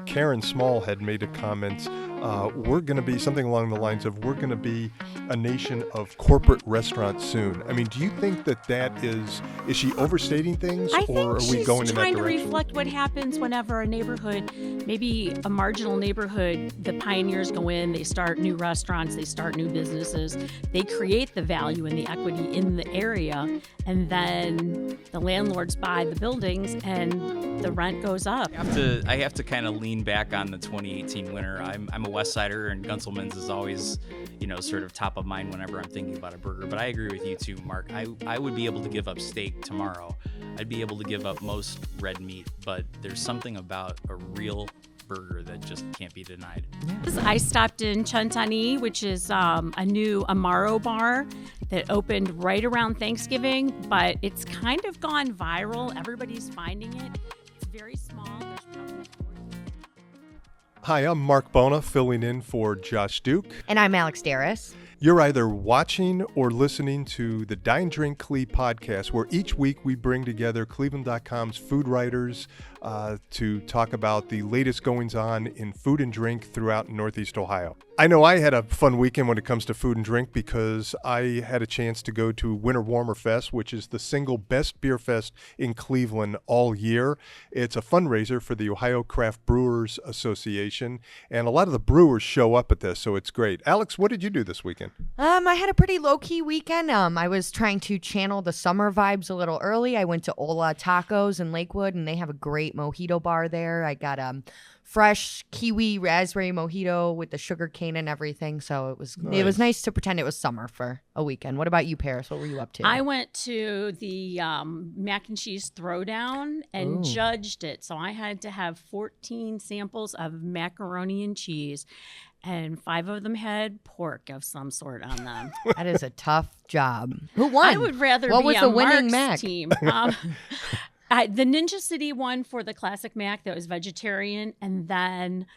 Karen Small had made a comment, we're going to be something along the lines of, we're going to be a nation of corporate restaurants soon. I mean, do you think that is she overstating things, or are we going in that direction? I think she's trying to reflect what happens whenever a neighborhood, maybe a marginal neighborhood, the pioneers go in, they start new restaurants, they start new businesses, they create the value and the equity in the area, and then the landlords buy the buildings and the rent goes up. I have to kind of lean back on the 2018 winter. I'm a West Sider, and Gunselman's is always, sort of top of mind whenever I'm thinking about a burger. But I agree with you too, Mark. I would be able to give up steak tomorrow. I'd be able to give up most red meat, but there's something about a real burger that just can't be denied. I stopped in Cent Anni, which is a new Amaro bar that opened right around Thanksgiving, but it's kind of gone viral. Everybody's finding it. It's very small. There's probably Hi, I'm Marc Bona, filling in for Josh Duke. And I'm Alex Darus. You're either watching or listening to the Dine Drink CLE podcast, where each week we bring together cleveland.com's food writers to talk about the latest goings-on in food and drink throughout Northeast Ohio. I know I had a fun weekend when it comes to food and drink because I had a chance to go to Winter Warmer Fest, which is the single best beer fest in Cleveland all year. It's a fundraiser for the Ohio Craft Brewers Association, and a lot of the brewers show up at this, so it's great. Alex, what did you do this weekend? I had a pretty low-key weekend. I was trying to channel the summer vibes a little early. I went to Ola Tacos in Lakewood, and they have a great mojito bar there. I got fresh kiwi raspberry mojito with the sugar cane and everything. So it was nice to pretend it was summer for a weekend. What about you, Paris? What were you up to? I went to the mac and cheese throwdown and judged it. So I had to have 14 samples of macaroni and cheese, and 5 of them had pork of some sort on them. That is a tough job. Who won? I would rather what be was on the winning Mark's Mac? team. The Ninja City one for the classic Mac that was vegetarian, and then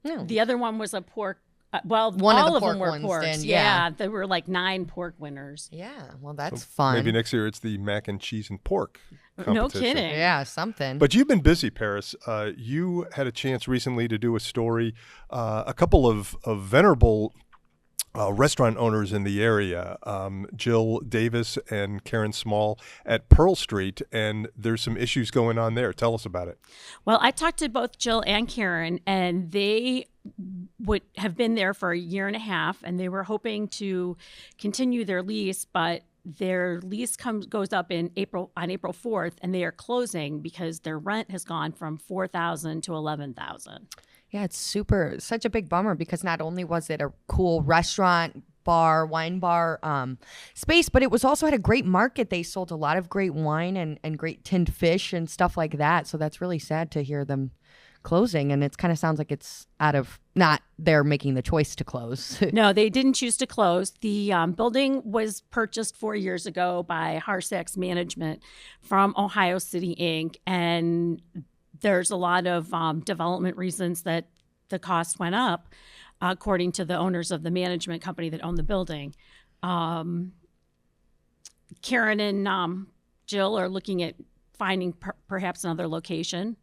the other one was a pork. One all of the them were pork ones porks. then, Yeah, there were like 9 pork winners. Yeah, well, that's fun. Maybe next year it's the mac and cheese and pork competition. No kidding. Yeah, something. But you've been busy, Paris. You had a chance recently to do a story, a couple of venerable restaurant owners in the area, Jill Davis and Karen Small at Pearl Street, and there's some issues going on there. Tell us about it. Well, I talked to both Jill and Karen, and they would have been there for a year and a half, and they were hoping to continue their lease, but their lease goes up on April 4th, and they are closing because their rent has gone from $4,000 to $11,000. Yeah, it's such a big bummer because not only was it a cool restaurant, bar, wine bar space, but it was also had a great market. They sold a lot of great wine and great tinned fish and stuff like that. So that's really sad to hear them closing. And it kind of sounds like it's not they're making the choice to close. No, they didn't choose to close. The building was purchased 4 years ago by Harsak's Management from Ohio City, Inc., and there's a lot of development reasons that the cost went up, according to the owners of the management company that owned the building. Karen and Jill are looking at finding perhaps another location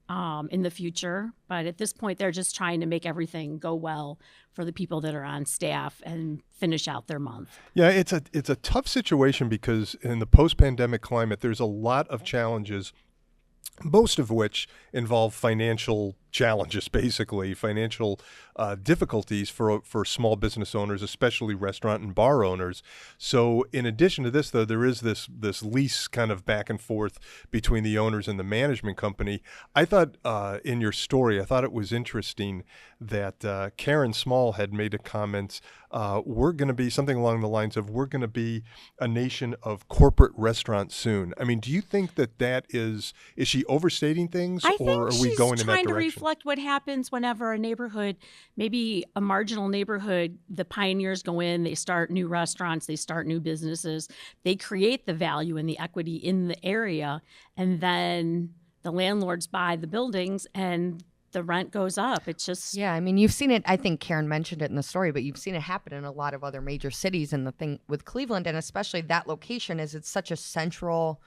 in the future. But at this point, they're just trying to make everything go well for the people that are on staff and finish out their month. Yeah, it's a tough situation because in the post-pandemic climate, there's a lot of challenges, most of which involve financial challenges, basically financial difficulties for small business owners, especially restaurant and bar owners. So in addition to this, though, there is this lease kind of back and forth between the owners and the management company. I thought in your story, I thought it was interesting that Karen Small had made a comment, we're going to be something along the lines of, we're going to be a nation of corporate restaurants soon. I mean, do you think that is she overstating things, or are we going in that direction? I think she's trying to reflect what happens whenever a neighborhood, maybe a marginal neighborhood, the pioneers go in, they start new restaurants, they start new businesses, they create the value and the equity in the area, and then the landlords buy the buildings and the rent goes up. It's just... Yeah, I mean, you've seen it. I think Karen mentioned it in the story, but you've seen it happen in a lot of other major cities. And the thing with Cleveland, and especially that location, is it's such a central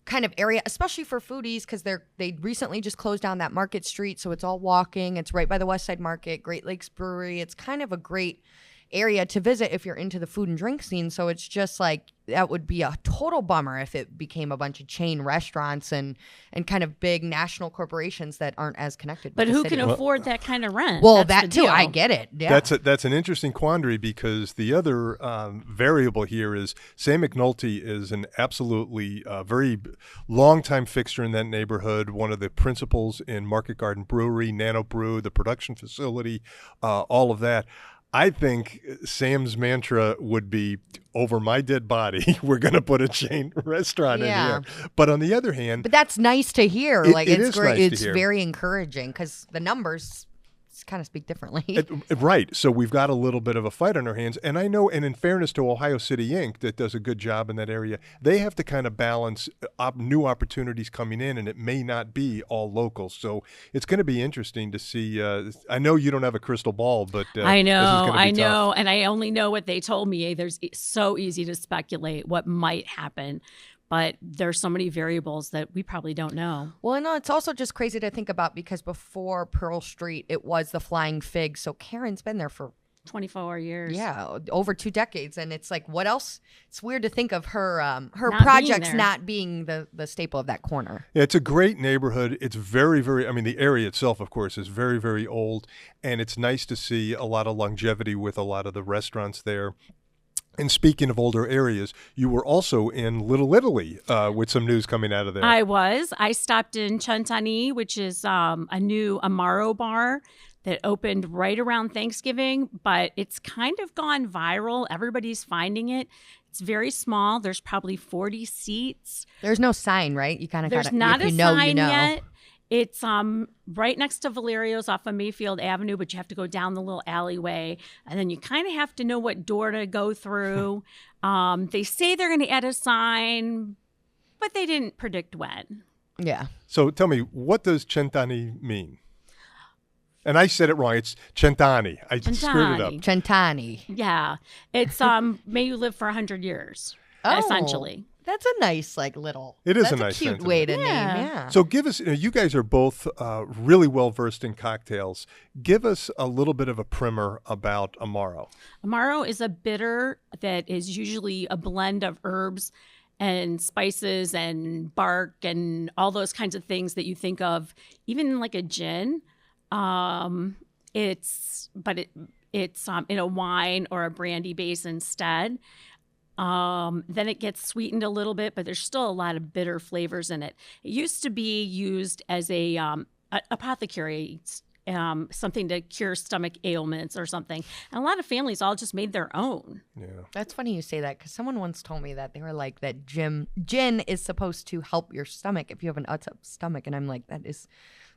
kind of area, especially for foodies, because they recently just closed down that Market Street, so it's all walking. It's right by the West Side Market, Great Lakes Brewery. It's kind of a great area to visit if you're into the food and drink scene. So it's just like that would be a total bummer if it became a bunch of chain restaurants and kind of big national corporations that aren't as connected. But with who the can city. afford that kind of rent? Well, That's that the too. deal. I get it. Yeah. That's an interesting quandary, because the other variable here is Sam McNulty is an absolutely very long-time fixture in that neighborhood, one of the principals in Market Garden Brewery, Nano Brew, the production facility, all of that. I think Sam's mantra would be, over my dead body, we're going to put a chain restaurant in here. But on the other hand, But that's nice to hear. It- Like it it's is great. nice to It's hear. very encouraging because the numbers kind of speak differently. right. So we've got a little bit of a fight on our hands. And I know, and in fairness to Ohio City Inc., that does a good job in that area, they have to kind of balance new opportunities coming in, and it may not be all local. So it's going to be interesting to see. I know you don't have a crystal ball, but I this is know, gonna be tough. and I only know what they told me. It's so easy to speculate what might happen, but there's so many variables that we probably don't know. Well, no, it's also just crazy to think about because before Pearl Street, it was the Flying Fig. So Karen's been there for 24 years. Yeah, over 2 decades, and it's like, what else? It's weird to think of her Not projects being there. not being the staple of that corner. Yeah, it's a great neighborhood. It's very, very, I mean, the area itself, of course, is very, very old. And it's nice to see a lot of longevity with a lot of the restaurants there. And speaking of older areas, you were also in Little Italy with some news coming out of there. I stopped in Cent Anni, which is a new Amaro bar that opened right around Thanksgiving, but it's kind of gone viral. Everybody's finding it. It's very small. There's probably 40 seats. There's no sign, right? You kind of There's gotta, not if a you know, sign you know. yet. It's right next to Valerio's off of Mayfield Avenue, but you have to go down the little alleyway, and then you kind of have to know what door to go through. They say they're going to add a sign, but they didn't predict when. Yeah. So tell me, what does Cent Anni mean? And I said it wrong. It's Cent Anni. I screwed it up. Anni. Cent Anni. Yeah, it's may you live for 100 years, Oh. essentially. That's a nice, like, little. It is that's a nice cute sentiment. way to name. Yeah. Yeah. So give us, you guys are both really well versed in cocktails. Give us a little bit of a primer about Amaro. Amaro is a bitter that is usually a blend of herbs and spices and bark and all those kinds of things that you think of, even like a gin. It's in a wine or a brandy base instead. Then it gets sweetened a little bit, but there's still a lot of bitter flavors in it. It used to be used as a apothecary, something to cure stomach ailments or something. And a lot of families all just made their own. Yeah. That's funny you say that because someone once told me that they were like that gin is supposed to help your stomach if you have an upset stomach, and I'm like, that is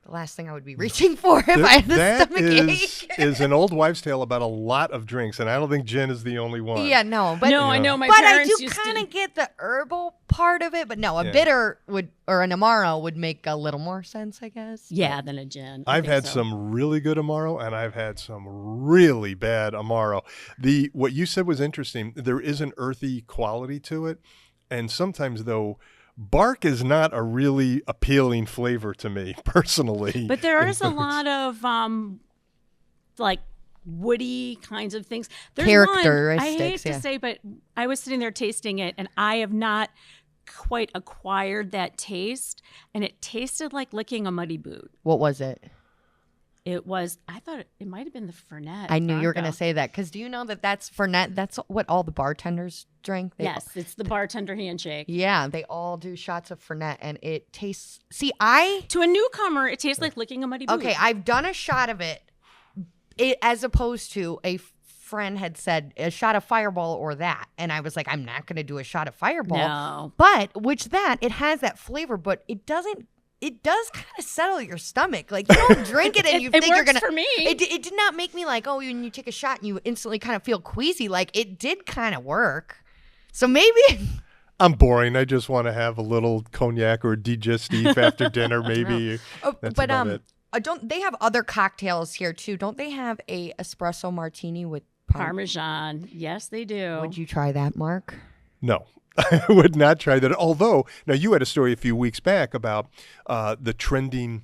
the last thing I would be reaching for if I had a That stomach ache. is an old wives' tale about a lot of drinks, and I don't think gin is the only one. Yeah, no, but No, I know my but I parents do used kind to. of get the herbal part of it. But no, a Yeah. bitter would or an Amaro would make a little more sense, I guess. Yeah, than a gin. I I've think had so. some really good Amaro, and I've had some really bad Amaro. What you said was interesting. There is an earthy quality to it, and sometimes though, bark is not a really appealing flavor to me personally. But there is a lot of like woody kinds of things. There's one, I hate Characteristics, to yeah. say, but I was sitting there tasting it, and I have not quite acquired that taste, and it tasted like licking a muddy boot. What was it? It was. I thought it might have been the Fernet. I knew you were Bronco. going to say that because do you know that that's Fernet? That's what all the bartenders drink. Yes, it's the bartender handshake. Yeah, they all do shots of Fernet, and it tastes. See, To a newcomer, it tastes like licking a muddy boot. okay, I've done a shot of it, as opposed to a friend had said a shot of Fireball or that, and I was like, I'm not going to do a shot of Fireball. No. But it has that flavor, but it doesn't. It does kind of settle your stomach. Like, you don't drink it and you It think you're works gonna. for me. It did not make me like, oh, when you take a shot and you instantly kind of feel queasy. Like, it did kind of work. So maybe. I'm boring. I just want to have a little cognac or digestif after dinner, maybe. That's But about it. don't they have other cocktails here too? Don't they have a espresso martini with Parmesan. Yes, they do. Would you try that, Mark? No. I would not try that. Although, now you had a story a few weeks back about the trending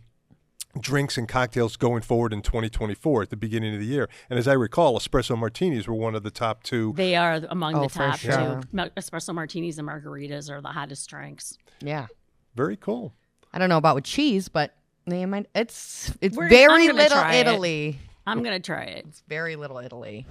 drinks and cocktails going forward in 2024 at the beginning of the year. And as I recall, espresso martinis were one of the top two. They are among the for top sure. two. Espresso martinis and margaritas are the hottest drinks. Yeah. Very cool. I don't know about with cheese, but they might, it's I'm very gonna little try it. Italy. I'm going to try it. It's very little Italy.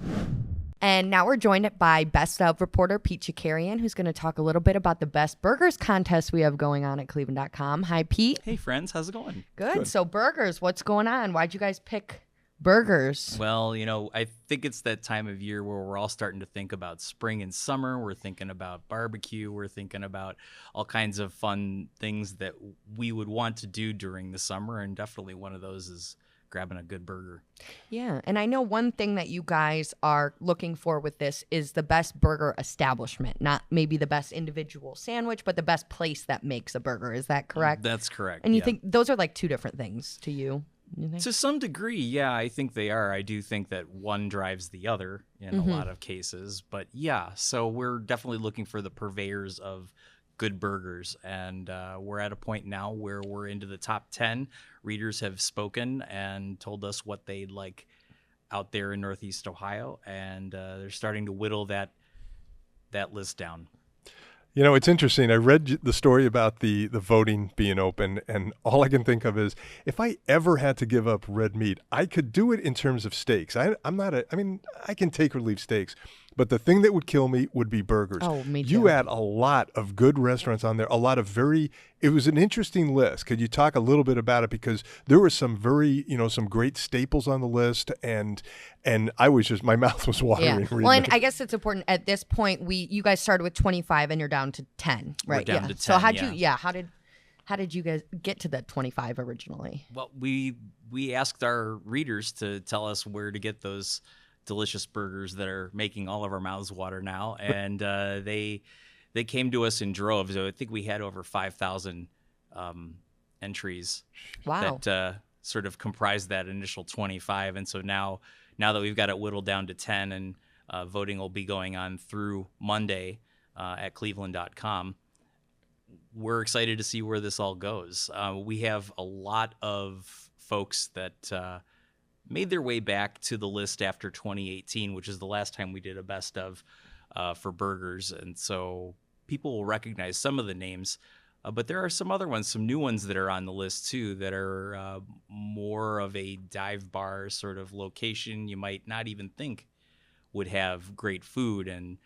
And now we're joined by Best of reporter Pete Chakerian, who's going to talk a little bit about the best burgers contest we have going on at cleveland.com. Hi, Pete. Hey, friends, how's it going? Good. So burgers, what's going on? Why'd you guys pick burgers? Well, I think it's that time of year where we're all starting to think about spring and summer. We're thinking about barbecue. We're thinking about all kinds of fun things that we would want to do during the summer. And definitely one of those is grabbing a good burger. Yeah. And I know one thing that you guys are looking for with this is the best burger establishment, not maybe the best individual sandwich, but the best place that makes a burger. Is that correct? That's correct. And you yeah. think those are like two different things to you? You think? To some degree, yeah, I think they are. I do think that one drives the other in a lot of cases. But yeah, so we're definitely looking for the purveyors of good burgers. And we're at a point now where we're into the top 10. Readers have spoken and told us what they'd like out there in Northeast Ohio. And they're starting to whittle that list down. You know, it's interesting. I read the story about the voting being open, and all I can think of is if I ever had to give up red meat, I could do it in terms of steaks. I can take or leave steaks, but the thing that would kill me would be burgers. Oh, me too. You had a lot of good restaurants on there, it was an interesting list. Could you talk a little bit about it? Because there were some some great staples on the list, and I was just, my mouth was watering. Yeah. reading Well, and it. I guess it's important at this point. You guys started with 25 and you're down to 10, right? We're down yeah. to 10, So yeah. how did you guys get to that 25 originally? Well, we asked our readers to tell us where to get those delicious burgers that are making all of our mouths water now, and they came to us in droves. So I think we had over 5,000 entries. Wow. That sort of comprised that initial 25, and so now that we've got it whittled down to 10, and voting will be going on through Monday at cleveland.com. We're excited to see where this all goes. We have a lot of folks that made their way back to the list after 2018, which is the last time we did a best of for burgers. And so people will recognize some of the names, but there are some other ones, some new ones that are on the list too, that are more of a dive bar sort of location. You might not even think would have great food, and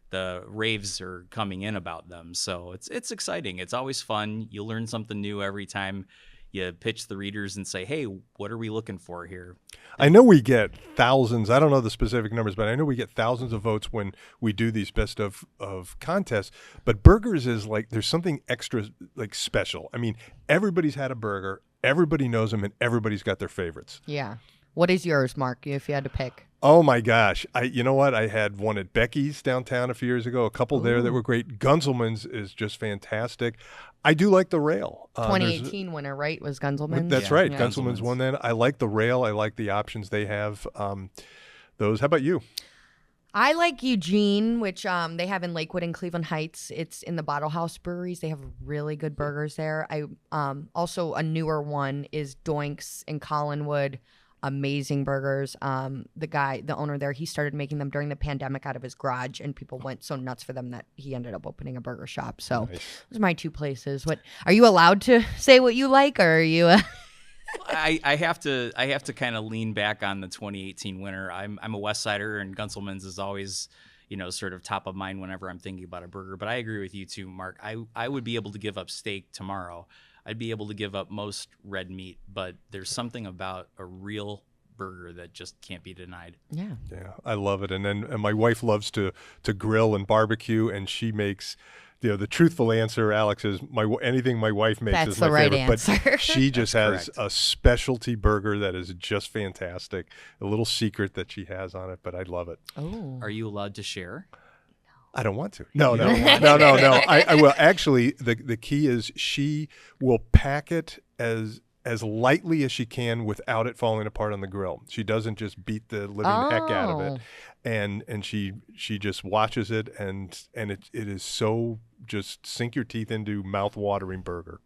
the raves are coming in about them. So it's exciting. It's always fun. You learn something new every time you pitch the readers and say, hey, what are we looking for here? I know we get thousands. I don't know the specific numbers, but I know we get thousands of votes when we do these best of contests. But burgers is like, there's something extra like special. I mean, everybody's had a burger, everybody knows them, and everybody's got their favorites. Yeah. What is yours, Mark, if you had to pick? Oh my gosh. You know what? I had one at Becky's downtown a few years ago, a couple there that were great. Gunzelman's is just fantastic. I do like the rail. 2018 winner, right? Was Gunzelman's? That's Yeah. right. Yeah. Gunzelman's won then. I like the rail. I like the options they have. Those. How about you? I like Eugene, which they have in Lakewood and Cleveland Heights. It's in the Bottle House breweries. They have really good burgers there. I also a newer one is Doinks in Collinwood. Amazing burgers. The owner there, he started making them during the pandemic out of his garage, and people went so nuts for them that he ended up opening a burger shop. So Nice. those are my two places. What are you allowed to say what you like, or are you? I have to kind of lean back on the 2018 winner. I'm a West Sider, and Gunzelman's is always, sort of top of mind whenever I'm thinking about a burger. But I agree with you too, Mark. I would be able to give up steak tomorrow. I'd be able to give up most red meat, but there's something about a real burger that just can't be denied. Yeah. Yeah, I love it. And my wife loves to grill and barbecue, and she makes, the truthful answer, Alex, is anything my wife makes That's is my the right favorite. answer. But she just has correct. a specialty burger that is just fantastic. A little secret that she has on it, but I love it. Oh. Are you allowed to share? I don't want to. No. I will. Actually, the key is she will pack it as as lightly as she can without it falling apart on the grill. She doesn't just beat the living heck out of it. And she just watches it, and it is so just sink your teeth into mouth-watering burger.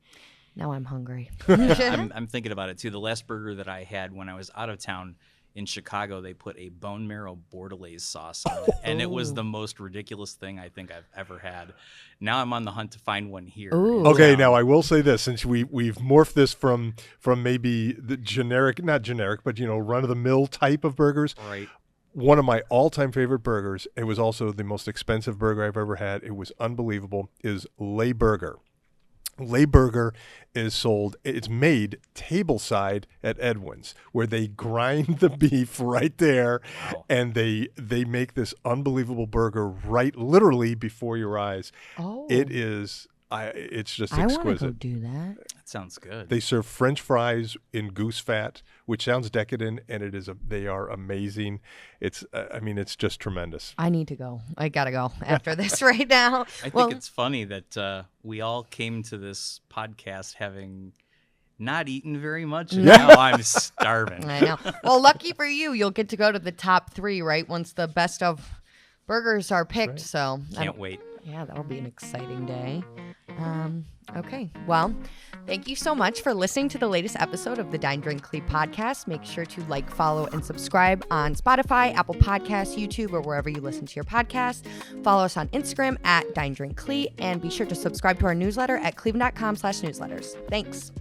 Now I'm hungry. I'm thinking about it too. The last burger that I had when I was out of town in Chicago, they put a bone marrow bordelaise sauce on it, and it was the most ridiculous thing I think I've ever had. Now I'm on the hunt to find one here. Ooh. Okay, now I will say this, since we've morphed this from maybe the generic, not generic, but run-of-the-mill type of burgers. Right. One of my all-time favorite burgers, it was also the most expensive burger I've ever had, it was unbelievable, is Le Burger. Le Burger is sold, it's made tableside at Edwin's, where they grind the beef right there. Wow. And they make this unbelievable burger right literally before your eyes. Oh. It is, it's just I want to go exquisite. do that. That sounds good. They serve French fries in goose fat, which sounds decadent, and they are amazing. It's just tremendous. I need to go. I gotta go after this right now. I think it's funny that we all came to this podcast having not eaten very much, and now I'm starving. I know. Well, lucky for you, you'll get to go to the top 3, right? Once the best of burgers are picked. Right. So can't wait. Yeah, that'll be an exciting day. Okay. Well, thank you so much for listening to the latest episode of the Dine Drink CLE podcast. Make sure to like, follow, and subscribe on Spotify, Apple Podcasts, YouTube, or wherever you listen to your podcast. Follow us on Instagram at DineDrinkCLE, and be sure to subscribe to our newsletter at cleveland.com/newsletters. Thanks.